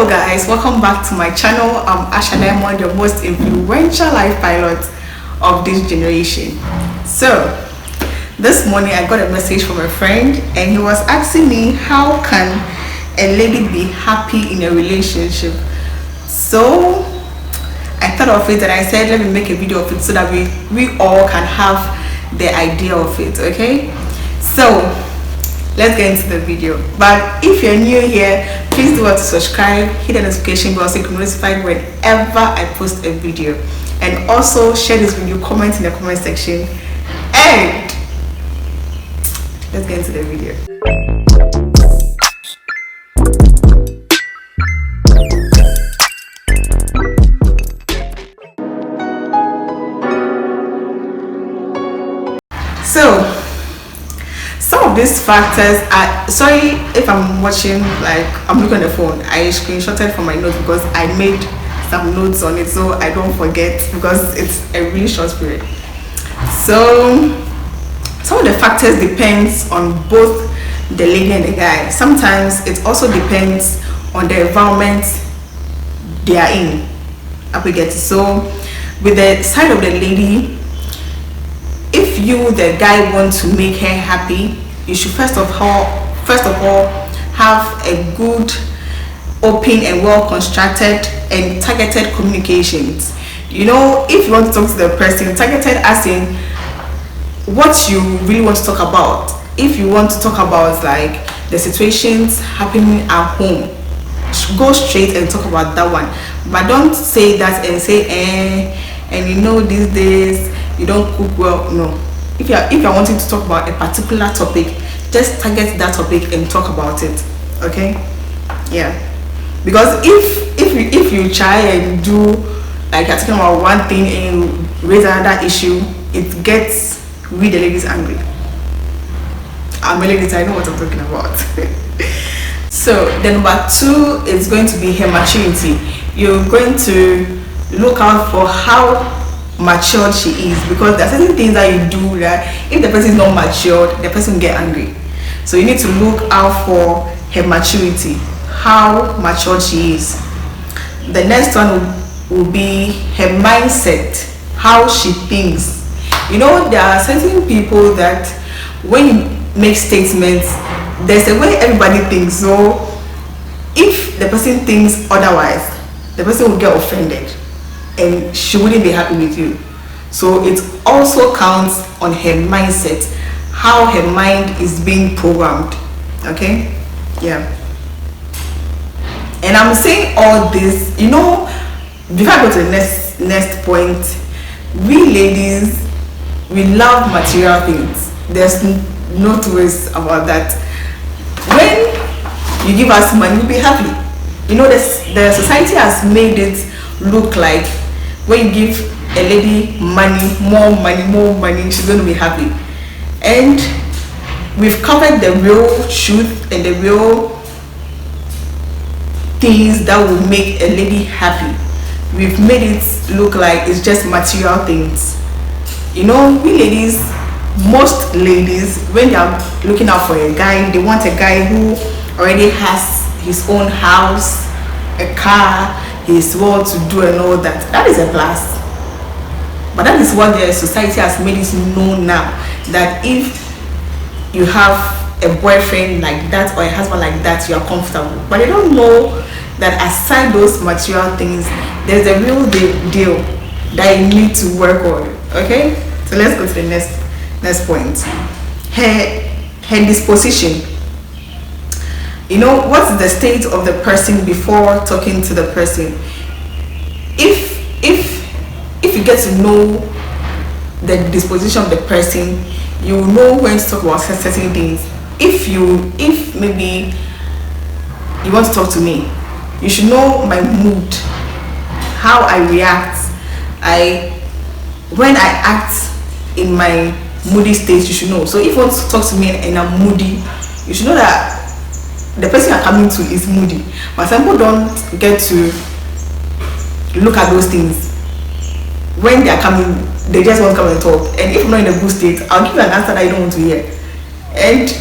Hello guys, welcome back to my channel. I'm Asha Diamond, the most influential life pilot of this generation. So this morning I got a message from a friend and he was asking me how can a lady be happy in a relationship. So I thought of it and I said let me make a video of it so that we all can have the idea of it. Okay, so let's get into the video. But if you're new here, please do want to subscribe, hit the notification bell so you can be notified whenever I post a video, and also share this video, comment in the comment section, and let's get into the video. So some of these factors are, sorry if I'm watching, like I'm looking at the phone, I screenshotted from my notes because I made some notes on it so I don't forget, because it's a really short period. So some of the factors depends on both the lady and the guy. Sometimes it also depends on the environment they are in. So with the side of the lady, if you, the guy, want to make her happy, you should first of all have a good, open and well constructed and targeted communications. You know, if you want to talk to the person, targeted as in what you really want to talk about. If you want to talk about like the situations happening at home, go straight and talk about that one. But don't say that and say and you know these days you don't cook well. No, if you're wanting to talk about a particular topic, just target that topic and talk about it. Okay, yeah, because if you try and do like you're talking about one thing and you raise another issue, it gets the ladies angry. I'm a lady, I know what I'm talking about. So the number two is going to be her maturity. You're going to look out for how matured she is, because there are certain things that you do that if the person is not matured, the person will get angry. So you need to look out for her maturity, how matured she is. The next one will be her mindset, how she thinks. You know, there are certain people that when you make statements, there's a way everybody thinks. So if the person thinks otherwise, the person will get offended and she wouldn't be happy with you. So it also counts on her mindset, how her mind is being programmed. Okay, yeah. And I'm saying all this, you know, before I go to the next point, we ladies, we love material things. There's no two ways about that. When you give us money, we'll be happy. You know, the society has made it look like when you give a lady more money, she's going to be happy. And we've covered the real truth and the real things that will make a lady happy. We've made it look like it's just material things. You know, we ladies, most ladies, when they are looking out for a guy, they want a guy who already has his own house, a car, his well to do and all that. That is a plus. But that is what the society has made it known now, that if you have a boyfriend like that or a husband like that, you are comfortable. But they don't know that aside those material things, there's a real deal that you need to work on. Okay, so let's go to the next point. Her disposition. You know, what's the state of the person before talking to the person? If you get to know the disposition of the person, you will know when to talk about certain things. If maybe you want to talk to me, you should know my mood, how I react. When I act in my moody state, you should know. So if you want to talk to me and I'm moody, you should know that the person you're coming to is moody. But some people don't get to look at those things. When they are coming, they just want to come and talk. And if I'm not in a good state, I'll give you an answer that you don't want to hear. And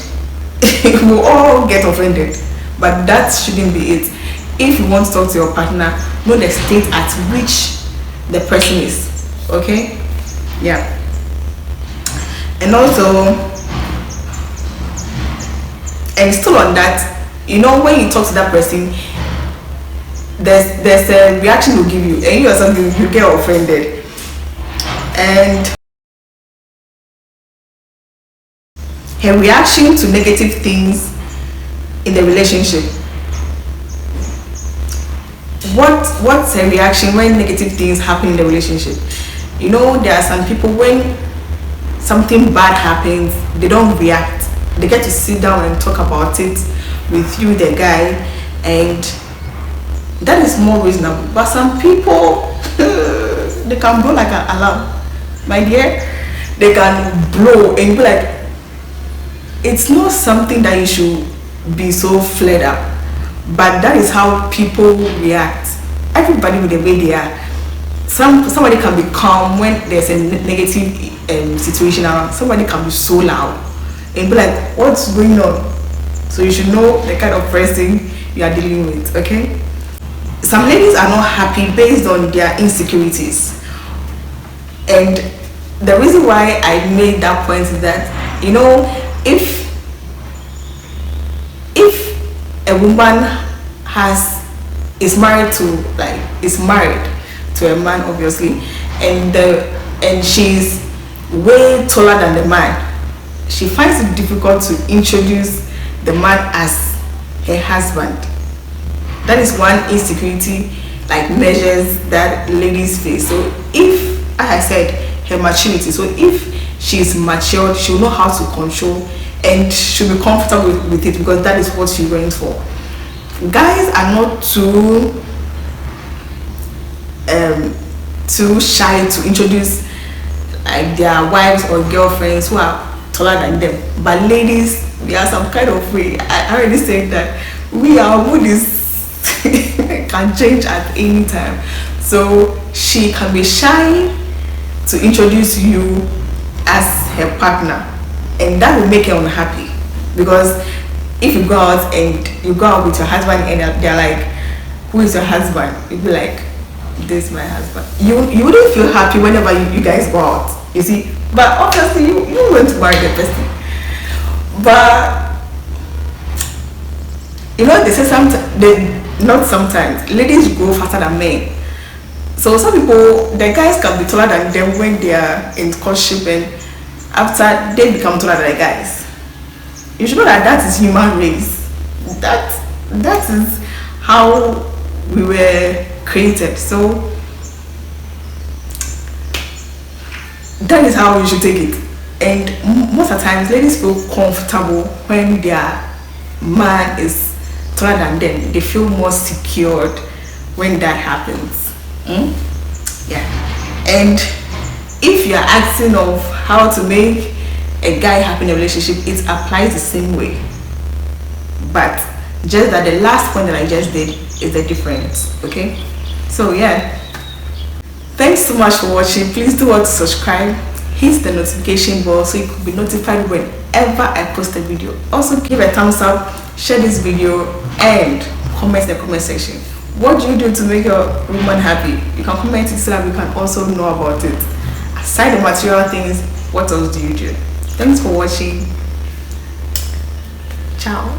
we'll all get offended. But that shouldn't be it. if you want to talk to your partner, know the state at which the person is. Okay, yeah. And also, and still on that, you know, when you talk to that person, there's a reaction will give you, and you yourself you get offended. And her reaction to negative things in the relationship, what's her reaction when negative things happen in the relationship? You know, there are some people, when something bad happens, they don't react. They get to sit down and talk about it with you, the guy, and that is more reasonable. But some people, they can blow like an alarm, my dear. They can blow and be like, it's not something that you should be so flared up, but that is how people react. Everybody with the way they are. Somebody can be calm when there's a negative situation around. Somebody can be so loud and be like, what's going on? So you should know the kind of person you are dealing with. Okay, some ladies are not happy based on their insecurities, and the reason why I made that point is that, you know, if a woman is married to a man, obviously, and she's way taller than the man, she finds it difficult to introduce the man as her husband. That is one insecurity, like, measures that ladies face. So if, as I said, her maturity, so if she's matured, she'll know how to control and she'll be comfortable with it, because that is what she went for. Guys are not too shy to introduce, like, their wives or girlfriends who are taller than them. But ladies, we are some kind of way. I already said that our mood is can change at any time. So she can be shy to introduce you as her partner, and that will make her unhappy. Because if you go out with your husband and they're like, who is your husband? You'd be like, this is my husband. You wouldn't feel happy whenever you guys go out, you see. But obviously you want to marry the person. But you know, they say not sometimes ladies go faster than men. So some people, the guys can be taller than them when they are in courtship, and after they become taller than the guys. You should know that is human race. That is how we were created. So that is how you should take it. And most of the times, ladies feel comfortable when their man is taller than them. They feel more secured when that happens. Yeah. And if you are asking of how to make a guy happy in a relationship, it applies the same way. But just that the last point that I just did is the difference. Okay. So yeah. Thanks so much for watching. Please do want to subscribe, hit the notification bell so you could be notified whenever I post a video. Also give a thumbs up, share this video, and comment in the comment section. What do you do to make your woman happy? You can comment it so that we can also know about it. Aside the material things, what else do you do? Thanks for watching. Ciao.